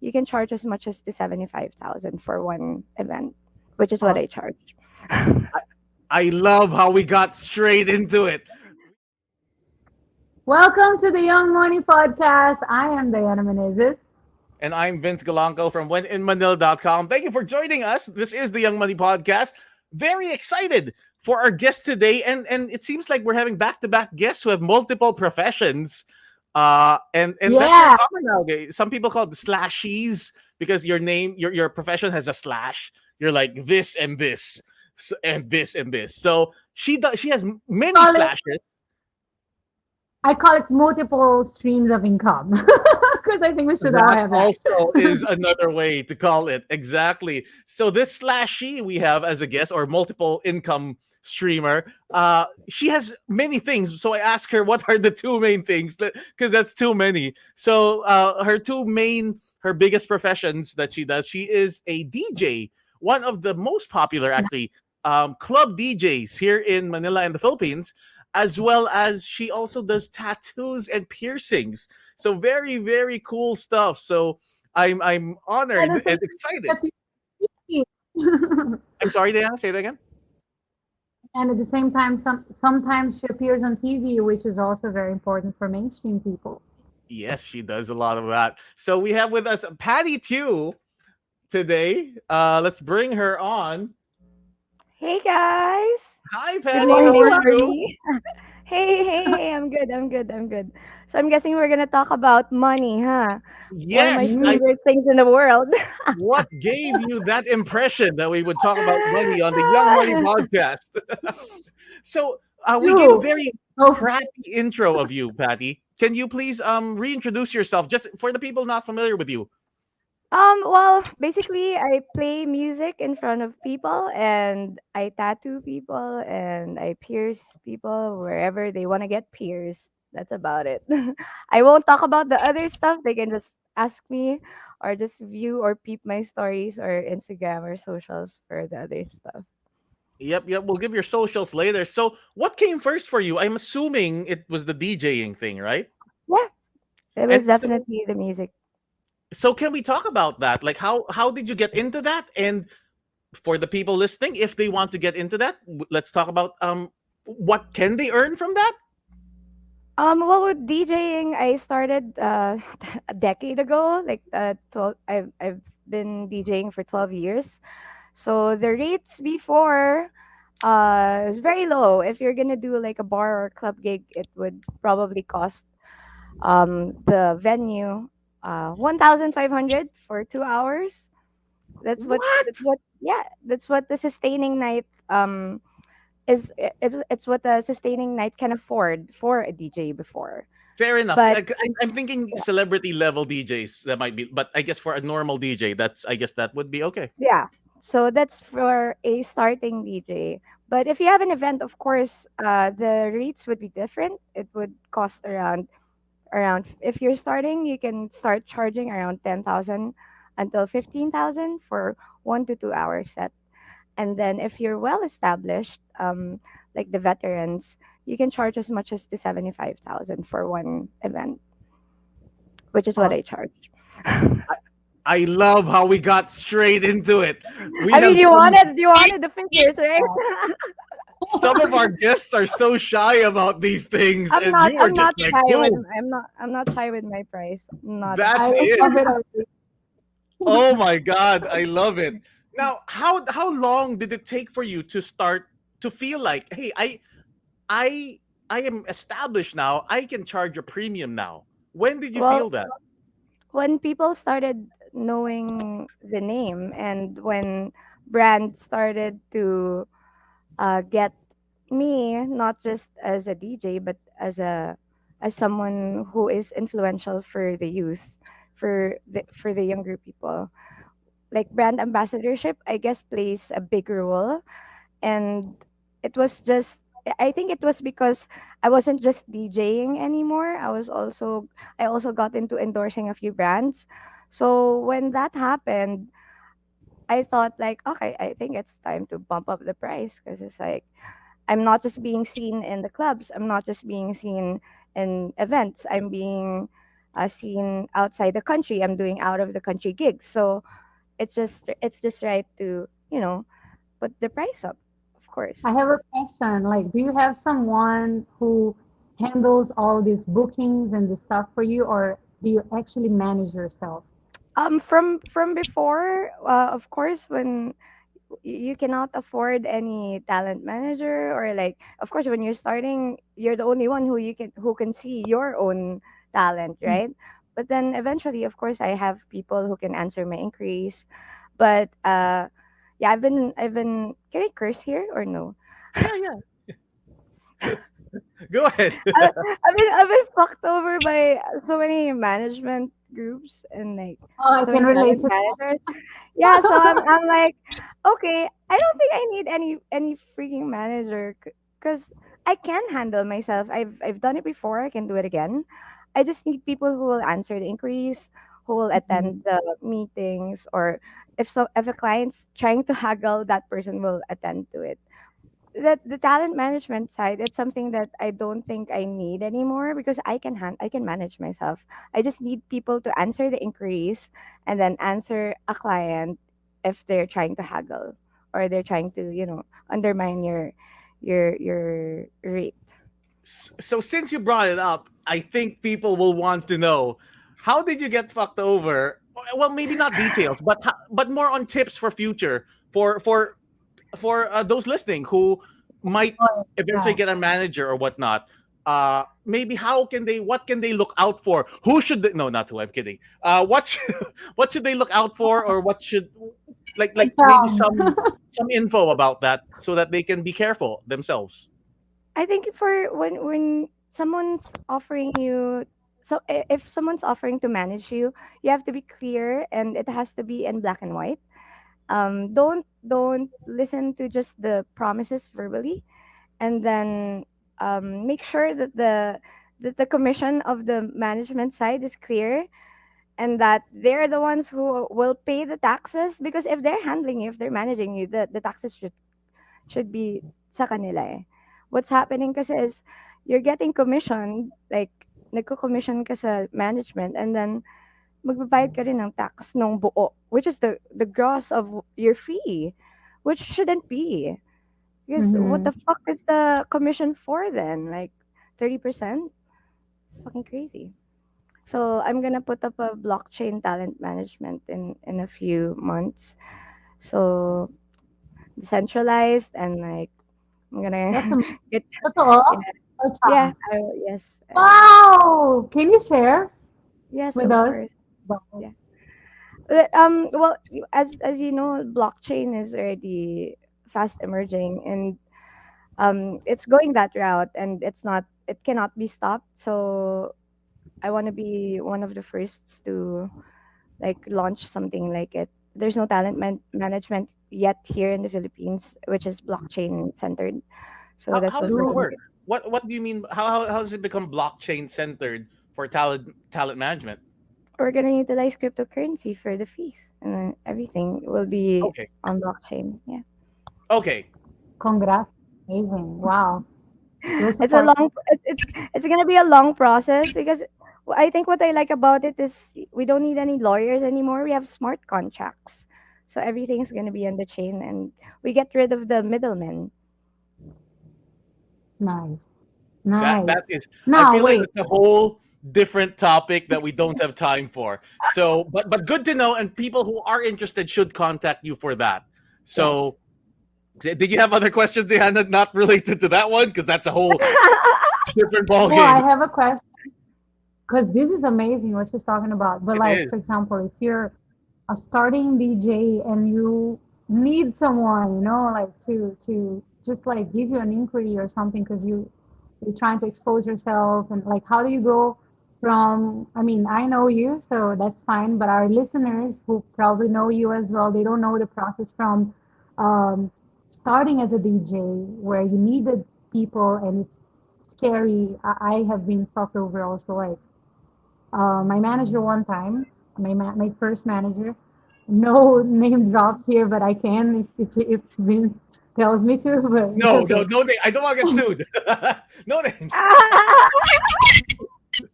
you can charge as much as to 75,000 for one event, which is what I Awesome. charge. I love how we got straight into it. Welcome to the Young Money Podcast. I am Diana Menezes. And I'm Vince Galanco from wheninmanila.com. Thank you for joining us. This is the Young Money Podcast. Very excited for our guest today. And it seems like we're having back-to-back guests who have multiple professions. And that's very Yeah, common nowadays. Some people call it the slashies because your profession has a slash. You're like this and this and this and this. So she has many call it. slashes. I call it multiple streams of income because I think we should all That have that. also is another way to call it. Exactly. So this slashy we have as a guest or multiple income streamer, she has many things. So I asked her what are the two main things because that's too many. So her biggest professions that she does, she is a DJ, one of the most popular actually club DJs here in Manila and the Philippines, as well as she also does tattoos and piercings. So very, very cool stuff. So I'm And honored at the and same excited. time, she I'm sorry, Diana, say that again. and at the same time, sometimes she appears on TV, which is also very important for mainstream people. Yes, she does a lot of that. So we have with us Patty Tew today. Let's bring her on. Hey guys! Hi, Good Patty. Hey, How morning, are you? Marty! Hey, I'm good, I'm good. So I'm guessing we're gonna talk about money, huh? One of my Yes. Mark. favorite things in the world. What gave you that impression that we would talk about money on the Young Money podcast? So we gave a You. very Oh, crappy intro of you, Patty. Can you please reintroduce yourself just for the people not familiar with you? Well, basically, I play music in front of people and I tattoo people and I pierce people wherever they want to get pierced. That's about it. I won't talk about the other stuff. They can just ask me or just view or peep my stories or Instagram or socials for the other stuff. Yep. We'll give your socials later. So, what came first for you? I'm assuming it was the DJing thing, right? Yeah, it And was definitely the music. so can we talk about that? Like, how did you get into that? And for the people listening, if they want to get into that, let's talk about what can they earn from that? Well, with DJing, I started a decade ago. Like 12, I've been DJing for 12 years. So the rates before is very low. If you're gonna do like a bar or club gig, it would probably cost the venue 1,500 for 2 hours. That's What? what yeah, that's what the sustaining night it's what the sustaining night can afford for a DJ before. Fair enough. But I'm thinking yeah, celebrity level DJs that might be, but I guess for a normal DJ, I guess that would be okay. yeah. So that's for a starting DJ. But if you have an event, of course, the rates would be different. It would cost around if you're starting, you can start charging around 10,000 until 15,000 for 1 to 2 hour set. And then if you're well established, like the veterans, you can charge as much as to 75,000 for one event, which is what I awesome. charge. I love how we got straight into it. We I have mean, you wanted the figures, right? some of our guests are so shy about these things, I'm and not. you are I'm just not like, shy with. boom, I'm not shy with my price. Not at that's I all. it. love it already. Oh my god, I love it. Now, how long did it take for you to start to feel like, hey, I I am established now. I can charge a premium now. When did you Well, feel that? when people started knowing the name and when brands started to get me not just as a DJ but as someone who is influential for the youth, for the younger people. Like brand ambassadorship, I guess, plays a big role. And it was just, I think it was because I wasn't just DJing anymore. I also got into endorsing a few brands. So when that happened, I thought like, okay, I think it's time to bump up the price because it's like I'm not just being seen in the clubs. I'm not just being seen in events. scene outside the country. I'm doing out of the country gigs, so it's just right to put the price up, of course. I have a question. Like, do you have someone who handles all these bookings and the stuff for you, or do you actually manage yourself? From before, of course, when you cannot afford any talent manager, or like, of course, when you're starting, you're the only one who can see your own talent, Mm. right? But then eventually, of course, I have people who can answer my inquiries. But yeah, I've been can I curse here or no? Yeah, yeah. Go ahead. I've been fucked over by so many management groups and like Oh, I so can many relate talent to managers. Yeah, so I'm like, okay, I don't think I need any freaking manager because I can handle myself. I've done it before. I can do it again. I just need people who will answer the inquiries, who will that. attend the meetings, or if a client's trying to haggle, that person will attend to it. That the talent management side, it's something that I don't think I need anymore because I can manage myself. I just need people to answer the inquiries and then answer a client if they're trying to haggle or they're trying to undermine your rate. So since you brought it up, I think people will want to know, how did you get fucked over? Well, maybe not details, but more on tips for future, for those listening who might Oh, eventually yeah. get a manager or whatnot. Maybe what can they look out for? Who should they, no, not who, I'm kidding. What should they look out for, or what should, Good like maybe job. some info about that so that they can be careful themselves. I think for when someone's offering you, so if someone's offering to manage you, you have to be clear and it has to be in black and white. Don't listen to just the promises verbally, and then make sure that the commission of the management side is clear, and that they're the ones who will pay the taxes, because if they're handling you, if they're managing you, the taxes should be sa kanila eh. What's happening kasi is you're getting commission, like nagko-commission ka sa management, and then magbabayad ka rin ng tax nung buo, which is the gross of your fee, which shouldn't be. Because what Hmm. the fuck is the commission for then? Like 30%? It's fucking crazy. So I'm gonna put up a blockchain talent management in a few months. So decentralized, and like I'm That's gonna amazing. get Totoo? yeah, Or yeah, charm? yes, I will. Wow! Can you share Yes, with of us? course. Wow. Yeah. Well, as you know, blockchain is already fast emerging, and it's going that route, and it cannot be stopped. So I want to be one of the firsts to like launch something like it. There's no management yet here in the Philippines, which is blockchain centered. So that's How what does we're it True. gonna work? do. What do you mean? How does it become blockchain centered for talent management? We're gonna utilize cryptocurrency for the fees, and then everything will be Okay, on blockchain. Yeah. okay. Congrats. Amazing. Wow. We'll It's a support long it's gonna be a long process because I think what I like about it is we don't need any lawyers anymore. We have smart contracts, so everything's gonna be on the chain, and we get rid of the middlemen. you. Nice. That Nice. that is. I Now, feel like wait. that's a whole different topic that we don't have time for. So, but good to know, and people who are interested should contact you for that. Yes. So, did you have other questions, Diana, not related to that one? Because that's a whole different ball Oh, I game. have a question because this is amazing what she's talking about. But It like, is. for example, if you're a starting DJ and you need someone, like to just like give you an inquiry or something because you're trying to expose yourself, and like how do you go from, I mean, I know you, so that's fine, but our listeners who probably know you as well, they don't know the process from um, starting as a DJ where you needed people and it's scary. I have been fucked over also, like my manager one time, my first manager, no name drops here, but I can if Vince tells me to, but it's No, no, okay. no. I don't want to get sued. No names.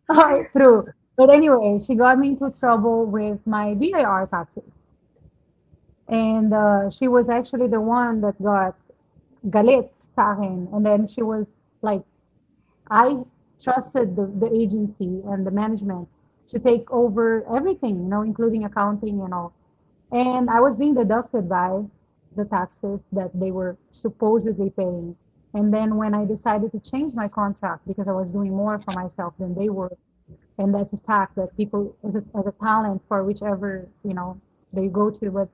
All right, true. But anyway, she got me into trouble with my VIR taxes. And she was actually the one that got galit sa akin. And then she was like, I trusted the agency and the management to take over everything, including accounting and all. And I was being deducted by the taxes that they were supposedly paying. And then when I decided to change my contract because I was doing more for myself than they were, and that's a fact that people as a talent for whichever they go to. But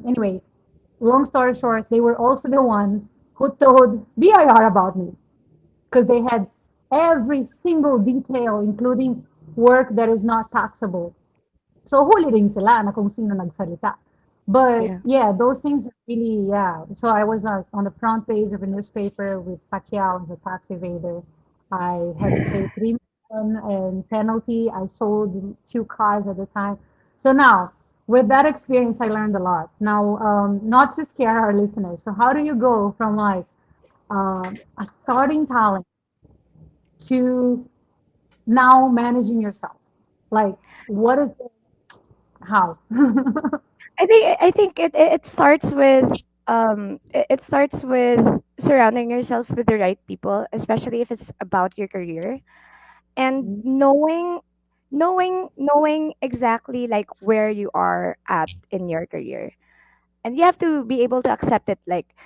anyway, long story short, they were also the ones who told BIR about me because they had every single detail, including work that is not taxable. So huli rin sila na kung sino nagsalita. But Yeah. yeah, those things are really, yeah. So I was on the front page of a newspaper with Pacquiao as a tax evader. I had to pay 3 million in penalty. I sold 2 cars at the time. So now, with that experience, I learned a lot. Now, not to scare our listeners. So how do you go from like a starting talent to now managing yourself? Like, what is the how? I think it starts with it starts with surrounding yourself with the right people, especially if it's about your career, and knowing exactly like where you are at in your career. And you have to be able to accept it, like,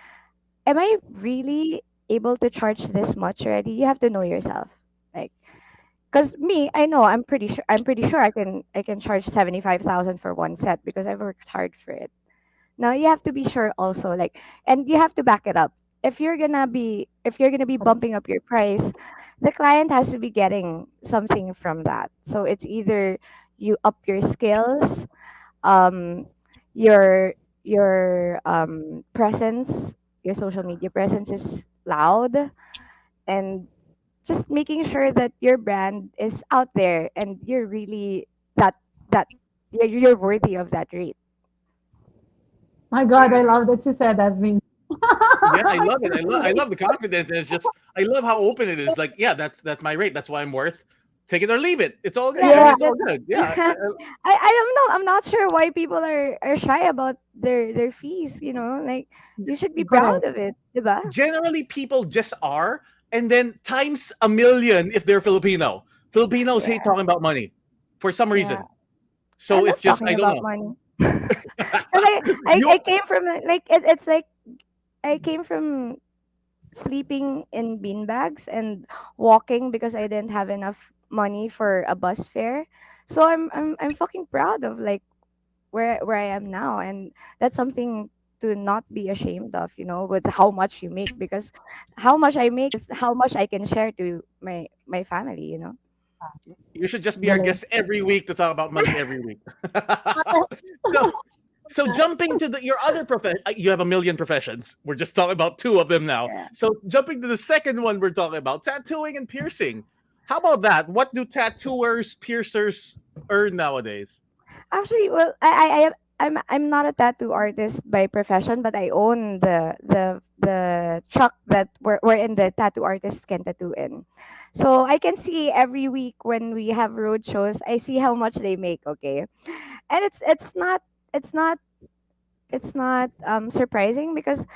am I really able to charge this much already? You have to know yourself. Like, because me, I know I'm pretty sure I can charge 75,000 for one set because I've worked hard for it. Now you have to be sure also, like, and you have to back it up. If you're gonna be Correct. bumping up your price, the client has to be getting something from that. So it's either you up your skills, um, your presence, your social media presence is loud, and just making sure that your brand is out there and you're really that you're worthy of that rate. My God, I love that you said that, Vin. Yeah, I love it. I love the confidence, and it's just I love how open it is. Like, yeah, that's my rate. That's why I'm worth. Take it or leave it. It's all good. I mean, Yeah, it's all good. Yeah. I don't know. I'm not sure why people are shy about their fees. Like, you should be proud correct. of it, diba? Generally, people just are, and then times a million if they're Filipino. Filipinos hate Yeah, talking about money for some yeah. reason. I So love it's just talking I don't about know. money. Cause I You came from it's like I came from sleeping in beanbags and walking because I didn't have enough money for a bus fare. So I'm fucking proud of, like, where I am now, and that's something to not be ashamed of, with how much you make, because how much I make is how much I can share to my family. you should just be our Galing. guest every week to talk about money every week. so so jumping to your other profession, you have a million professions. We're just talking about two of them now. Yeah. So jumping to the second one we're talking about, tattooing and piercing. How about that? What do tattooers, piercers earn nowadays? Actually, well, I'm not a tattoo artist by profession, but I own the truck that wherein the tattoo artists can tattoo in. So I can see every week when we have road shows, I see how much they make, okay? And it's not surprising, because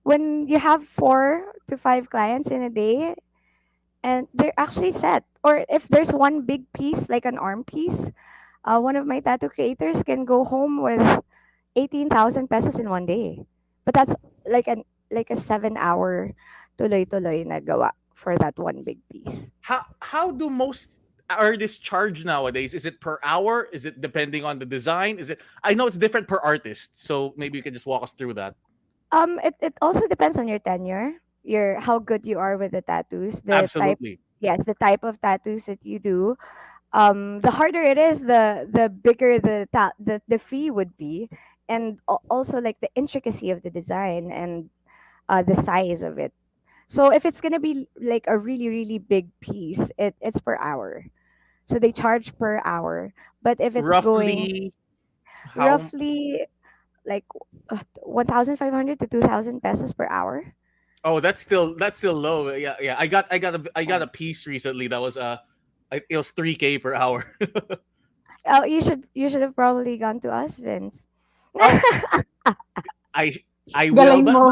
when you have 4 to 5 clients in a day, and they're actually set, or if there's one big piece like an arm piece, one of my tattoo creators can go home with 18,000 pesos in one day. But that's like a 7 hour tuloy-tuloy na gawa for that one big piece. How do most artists charge nowadays? Is it per hour? Is it depending on the design? Is it I know it's different per artist, so maybe you can just walk us through that. It also depends on your tenure, your how good you are with the tattoos, the type. Absolutely. Yes, the type of tattoos that you do. The harder it is, the bigger the fee would be, and also like the intricacy of the design and the size of it. So if it's gonna be like a really really big piece, it's per hour. So they charge per hour. But if it's going Roughly how roughly like 1,500 to 2,000 pesos per hour. Oh, that's still low. Yeah, yeah. I got a Yeah. piece recently that was It was 3K per hour. Oh, you should have probably gone to us, Vince. Oh, I I will, Galing mo.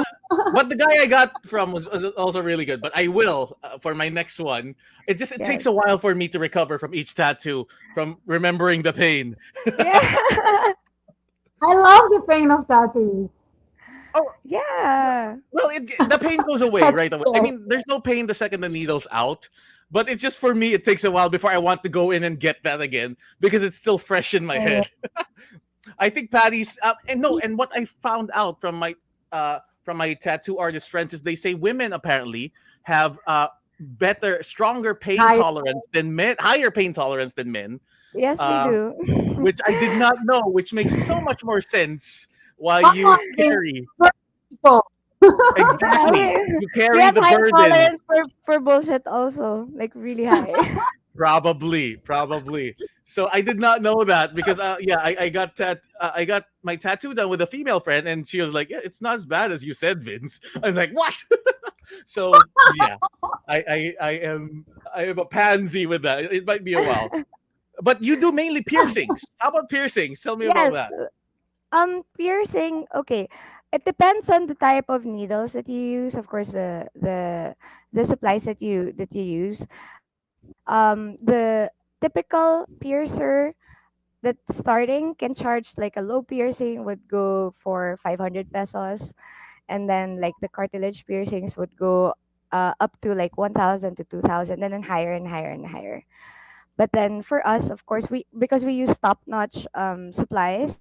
but the guy I got from was also really good. But I will for my next one. It takes Yes. a while for me to recover from each tattoo, from remembering the pain. Yeah. I love the pain of tattoos. Oh, Yeah. well, the pain goes away That's right away. I it. mean, there's no pain the second the needle's out, but it's just for me. It takes a while before I want to go in and get that again because it's still fresh in my Yeah. head. I think Patty's and no, and what I found out from my tattoo artist friends is they say women apparently have better, stronger pain Hi. tolerance than men, higher pain tolerance than men, Yes, we uh, do. which I did not know, which makes so much more sense why Come on, you Vince. carry Good people. Yeah, exactly you we carry have the high burden. tolerance for bullshit also, like really high. Probably. So I did not know that because yeah, I got my tattoo done with a female friend, and she was like, "Yeah, it's not as bad as you said, Vince." I'm like, "What?" So yeah, I am a pansy with that. It might be a while, but you do mainly piercings. How about piercings? Tell me about Yes. that. Piercing. Okay, it depends on the type of needles that you use. Of course, the supplies that you use. The typical piercer that's starting can charge, like, a low piercing would go for 500 pesos, and then like the cartilage piercings would go up to like 1,000 to 2,000, and then higher and higher and higher. But then for us, of course, we because we use top notch supplies,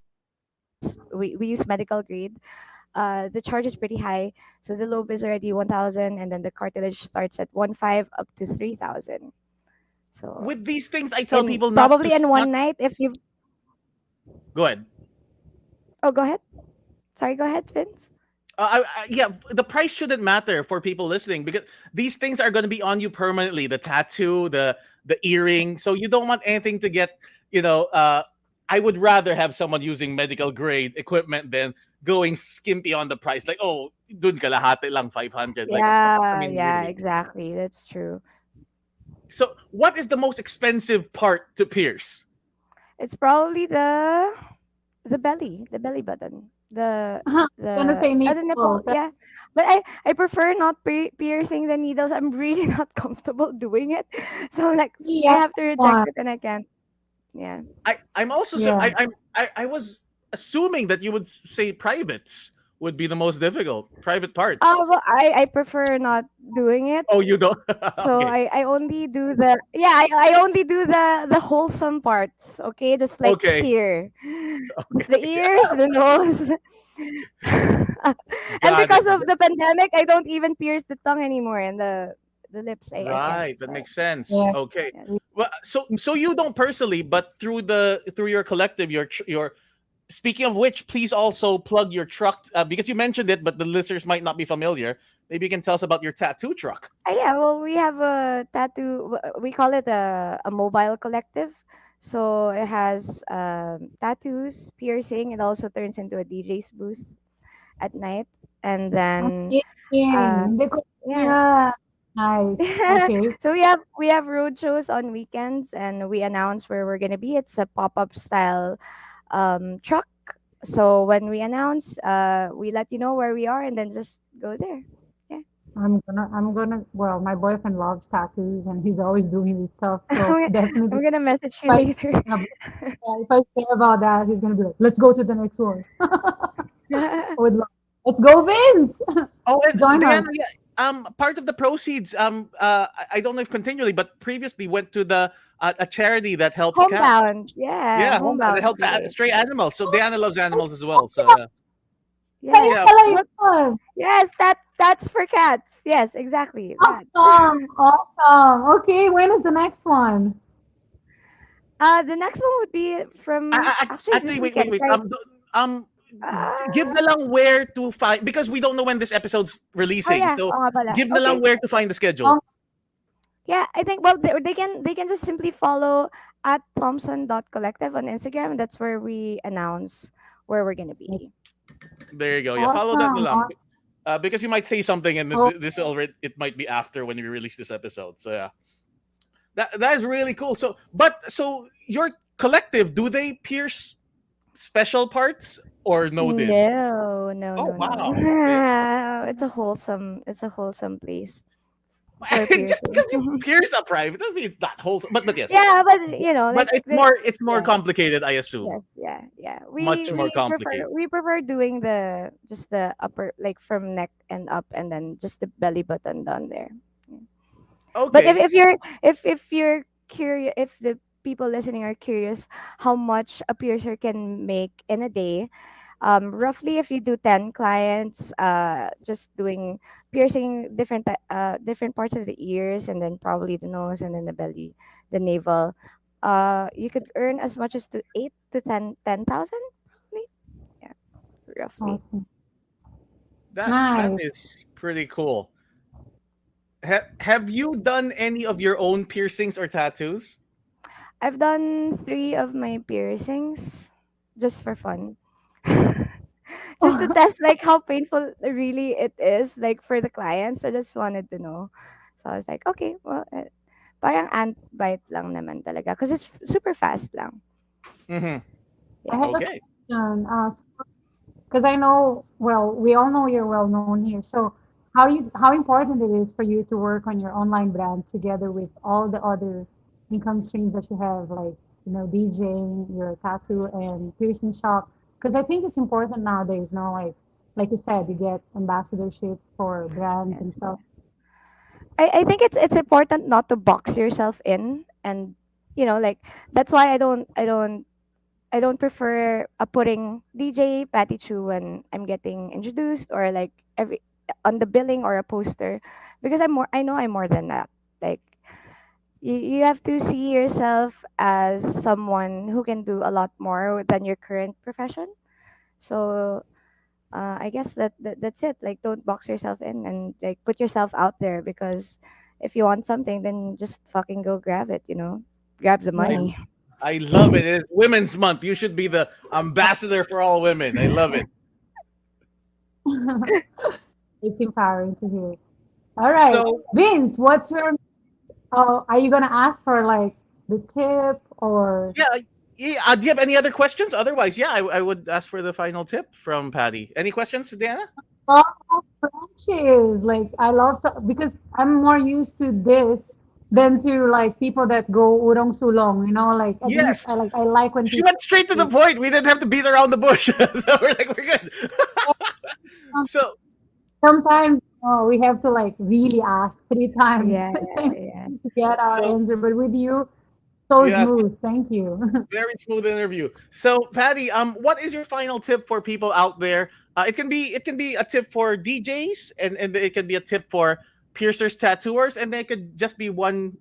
we use medical grade. The charge is pretty high, so the lobe is already 1,000, and then the cartilage starts at 1.5 up to 3,000. So With these things, I tell in people not to probably in not one night, if you go ahead. oh, go ahead. Sorry, go ahead, Vince. Yeah, the price shouldn't matter for people listening because these things are going to be on you permanently. The tattoo, the earring. So you don't want anything to get, you know. I would rather have someone using medical grade equipment than going skimpy on the price. Like, oh, dun kalahati lang 500. Like, I Yeah, mean, yeah, really. exactly. That's true. So, what is the most expensive part to pierce? It's probably the belly button. Gonna say The nipple, nipple. yeah. But I prefer not piercing the needles. I'm really not comfortable doing it. So like I Yeah, have to reject one. it and I can't. Yeah. I'm also so Yeah. I was assuming that you would say privates would be the most difficult private parts. Well, I prefer not doing it. Oh, you don't. So Okay, I only do I only do the wholesome parts, okay? Just like okay, here. Just the okay. ears, the nose. And Got it. because of the pandemic, I don't even pierce the tongue anymore, and the lips I can't. Right, that So makes sense. Yeah. Okay. yeah. Well, so you don't personally, but through your collective, your speaking of which, please also plug your truck because you mentioned it, but the listeners might not be familiar. Maybe you can tell us about your tattoo truck. Yeah, well, we have a tattoo. We call it a mobile collective. So it has tattoos, piercing. It also turns into a DJ's booth at night, and I'm then uh, kidding. Because, yeah. yeah. Nice. Okay. So we have road shows on weekends, and we announce where we're gonna be. It's a pop-up style truck. So when we announce, we let you know where we are, and then just go there. Yeah. Well, my boyfriend loves tattoos and he's always doing this stuff. I'm So gonna, definitely, I'm gonna message you if later. if I say about that, he's gonna be like, let's go to the next one. I would love, let's go, Vince. Oh, and Join us. Diana, yeah, part of the proceeds, I don't know if continually, but previously went to the a charity that helps cats. Homebound. Yeah, Yeah, home that homebound helps PA. stray animals. So Diana loves animals as well. So yeah, Kaya Yes. yeah. pala Look, yun. yes, that's for cats. Yes, exactly. That. Awesome. Awesome. Okay, when is the next one? The next one would be from actually this Actually, weekend. wait. Right? Um, give Uh, na lang where to find because we don't know when this episode's oh releasing. yeah. So Oh nga pala. give na lang Okay. where to find the Um, schedule. Yeah, I think, well, they can just simply follow at Thompson.collective on Instagram. And that's where we announce where we're gonna it's be. There you go. Yeah, follow that na awesome. lang. Awesome. Because you might say something and Oh, this already it might be after when we release this episode. So yeah. That is really cool. So your collective, do they pierce special parts or no did? No, no, Oh no, no. wow. Okay. It's a wholesome place for Just because piercing. you pierce a private doesn't mean it's not wholesome. But yes. Yeah, but you know, But like the it's more yeah, complicated, I assume. yes, yeah, yeah. Much more complicated. We prefer doing the just the upper, like from neck and up, and then just the belly button down there. Yeah. But Okay. if you're curious, if the people listening are curious how much a piercer can make in a day, roughly if you do 10 clients, just doing piercing different parts of the ears, and then probably the nose, and then the belly, the navel, you could earn as much as to 8 to 10,000, probably. Yeah, roughly. Awesome. That Nice. is pretty cool. Have you done any of your own piercings or tattoos? I've done 3 of my piercings just for fun. Just to test like how painful really it is, like for the clients. I just wanted to know. So I was like, okay, well, parang ant bite lang naman talaga because it's super fast lang. Mm-hmm. I Yeah. have a Okay. question. Because I know, well, we all know you're well known here. So how important it is for you to work on your online brand together with all the other income streams that you have, like, DJing, your tattoo and piercing shop. Because I think it's important nowadays, no? Like you said, you get ambassadorship for brands Yes. and stuff. Yeah. I think it's important not to box yourself in, and like that's why I don't prefer putting DJ Patty Chu when I'm getting introduced, or like every on the billing or a poster, because I know I'm more than that. Like you have to see yourself as someone who can do a lot more than your current profession. So I guess that's it. Like don't box yourself in, and like put yourself out there, because if you want something, then just fucking go grab it. Grab the I Yeah. money. I love it. It's Women's Month. You should be the ambassador for all women. I love it. It's empowering to hear. All right. So Vince, what's your are you gonna ask for like the tip or yeah, yeah. Do you have any other questions? Otherwise, yeah, I would ask for the final tip from Patty. Any questions, Diana? oh, Frenchies? Like I love to, because I'm more used to this than to like people that go urong sulong, like at least Yes. I like when She people went straight to the point. We didn't have to beat around the bush. So we're good. So sometimes we have to like really ask 3 times Yeah, yeah. to get our so answer. But with you, so yes, smooth. Thank you. very smooth interview. So, Patty, what is your final tip for people out there? It can be a tip for DJs, and it can be a tip for piercers, tattooers, and it could just be one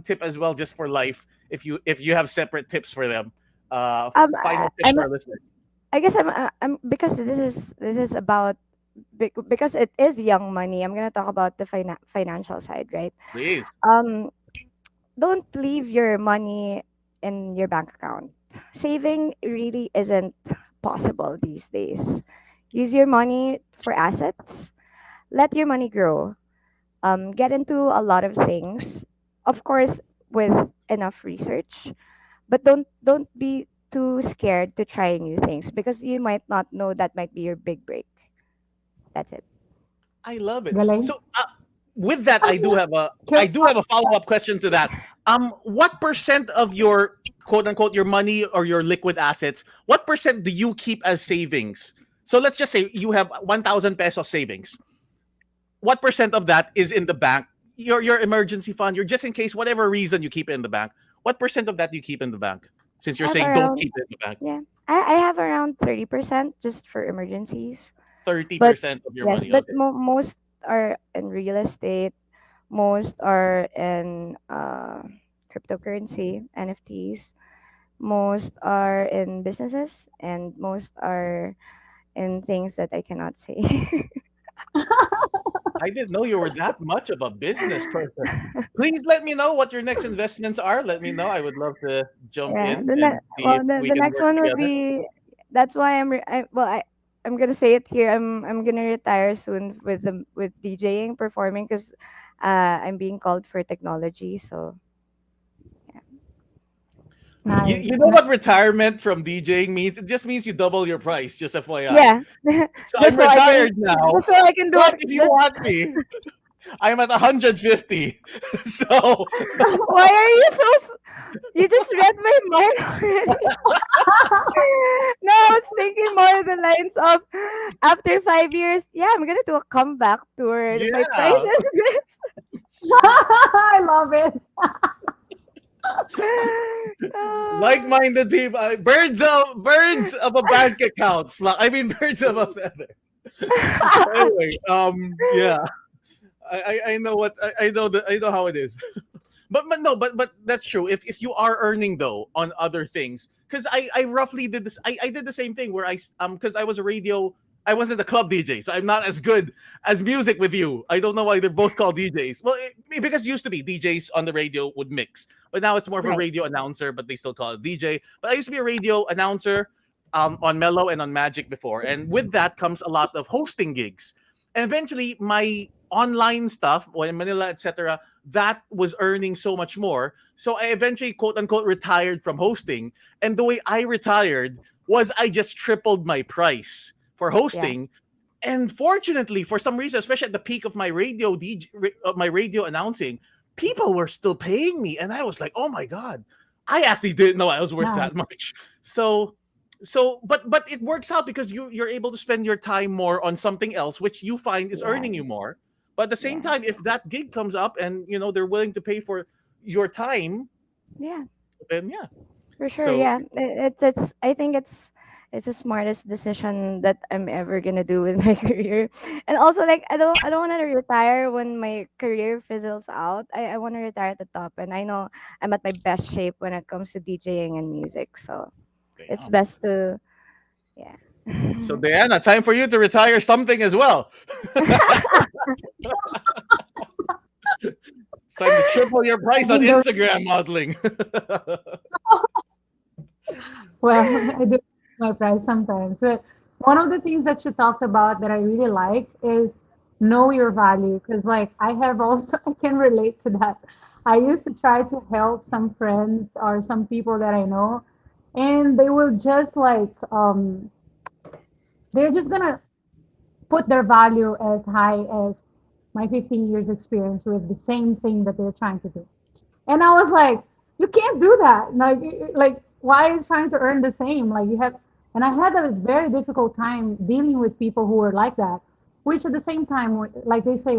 tip as well, just for life. If you have separate tips for them, final tip I'm for our listeners, I guess I'm because this is about because it is young money. I'm gonna talk about the financial side, right? please. Um, don't leave your money in your bank account. Saving really isn't possible these days. Use your money for assets. Let your money grow. Get into a lot of things, of course, with enough research, but don't be too scared to try new things, because you might not know that might be your big break. That's it. I love it. Galing. So, with that, I do have a follow up question to that. What percent of your quote unquote your money or your liquid assets? What percent do you keep as savings? So let's just say you have 1,000 pesos savings. What percent of that is in the bank? Your emergency fund. Your just in case, whatever reason you keep it in the bank. What percent of that do you keep in the bank? Since you're I have saying don't around keep it in the bank, Yeah, I have around 30% just for emergencies. thirty But percent of your yes, money. but Okay. most are in real estate, most are in cryptocurrency, NFTs, most are in businesses, and most are in things that I cannot say. I didn't know you were that much of a business person. Please let me know what your next investments are. Let me know. I would love to jump Yeah, in and see if we the can next work one would together. be, that's why I'm gonna say it here. I'm gonna retire soon with DJing, performing, because I'm being called for technology. So Nice. You know what retirement from DJing means? It just means you double your price, just FYI. Yeah. So I'm just so I can retired now, just so I can do but it. if you want me, I'm at 150. So Why are you so you just read my mind already? No, I was thinking more the lines of after 5 years, yeah, I'm gonna do a comeback tour. My price yeah, is this. I love it. Ah, like-minded people, birds of a bank account. I mean, birds of a feather. Anyway, yeah, I know what I know how it is. But no, but that's true. If you are earning though on other things, because I roughly did this. I did the same thing where because I was a radio. I wasn't a club DJ, so I'm not as good as music with you. I don't know why they're both called DJs. Well, because it used to be DJs on the radio would mix, but now it's more of a right. radio announcer, but they still call it DJ. But I used to be a radio announcer on Mellow and on Magic before, and with that comes a lot of hosting gigs. And eventually, my online stuff, or in Manila, etc., that was earning so much more. So I eventually, quote unquote, retired from hosting. And the way I retired was I just tripled my price for Yeah. hosting. And fortunately, for some reason, especially at the peak of my my radio announcing, people were still paying me, and I was like, "Oh my god, I actually didn't know I was worth Nice. that much." So, but it works out because you're able to spend your time more on something else, which you find is Yeah. earning you more. But at the same Yeah. time, if that gig comes up and they're willing to pay for your time, Yeah. then yeah. For sure, So yeah. It's I think it's the smartest decision that I'm ever gonna do with my career. And also like I don't wanna retire when my career fizzles out. I wanna retire at the top, and I know I'm at my best shape when it comes to DJing and music. So it's damn. best to yeah. So Diana, time for you to retire something as well. It's time to triple your I've price on been doing Instagram modeling. well. I do my price sometimes, but one of the things that you talked about that I really like is know your value. Because like I have also I can relate to that. I used to try to help some friends or some people that I know, and they will just like they're just gonna put their value as high as my 15 years experience with the same thing that they're trying to do. And I was like, you can't do that. Like why are you trying to earn the same? Like you have, and I had a very difficult time dealing with people who were like that. Which at the same time, like they say,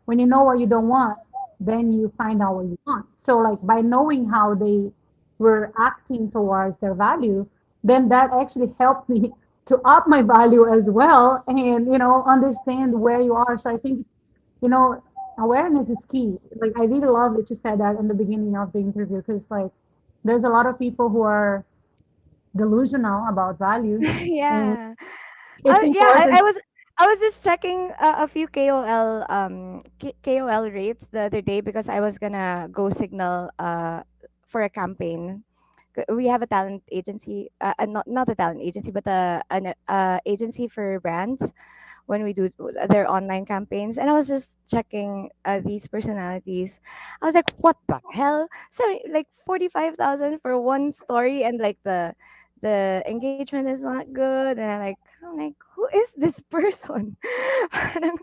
when you know what you don't want, then you find out what you want. So like by knowing how they were acting towards their value, then that actually helped me to up my value as well, and understand where you are. So I think it's you know awareness is key. Like I really love that you said that in the beginning of the interview, because like there's a lot of people who are delusional about value, and Yeah. it's Yeah, important. I was just checking a few KOL KOL rates the other day because I was gonna go signal for a campaign. We have a talent agency, not a talent agency, but an agency for brands when we do their online campaigns. And I was just checking these personalities. I was like, what the hell? So like 45,000 for one story, and like the engagement is not good. And I'm like, who is this person? Parang,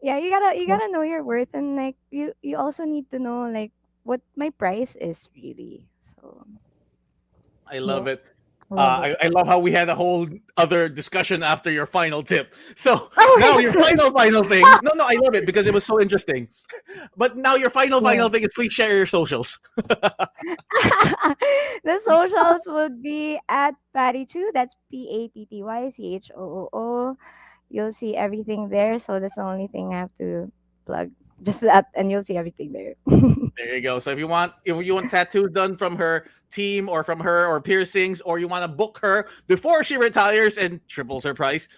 yeah, you gotta know your worth, and like you also need to know like what my price is really. So I Yeah, love it. love it. I love how we had a whole other discussion after your final tip. So oh now my your god. final thing. No, no, I love it because it was so interesting. But now your Yeah. final thing is please share your socials. The socials would be at Patty Choo. That's PATTYCHOOO. You'll see everything there. So that's the only thing I have to plug. Just that, and you'll see everything there. There you go. So if you want tattoos done from her team or from her or piercings, or you want to book her before she retires and triples her price,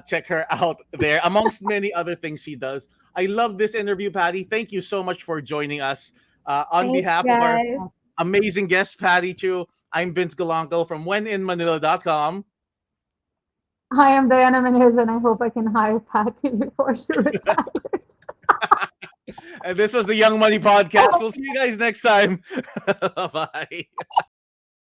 check her out there amongst many other things she does. I love this interview, Patty. Thank you so much for joining us. On Thanks, behalf of our guys. amazing guest, Patty Chu, I'm Vince Galanco from wheninmanila.com. I am Diana Menez, and I hope I can hire Patty before she retires. And this was the Young Money Podcast. We'll see you guys next time. Bye.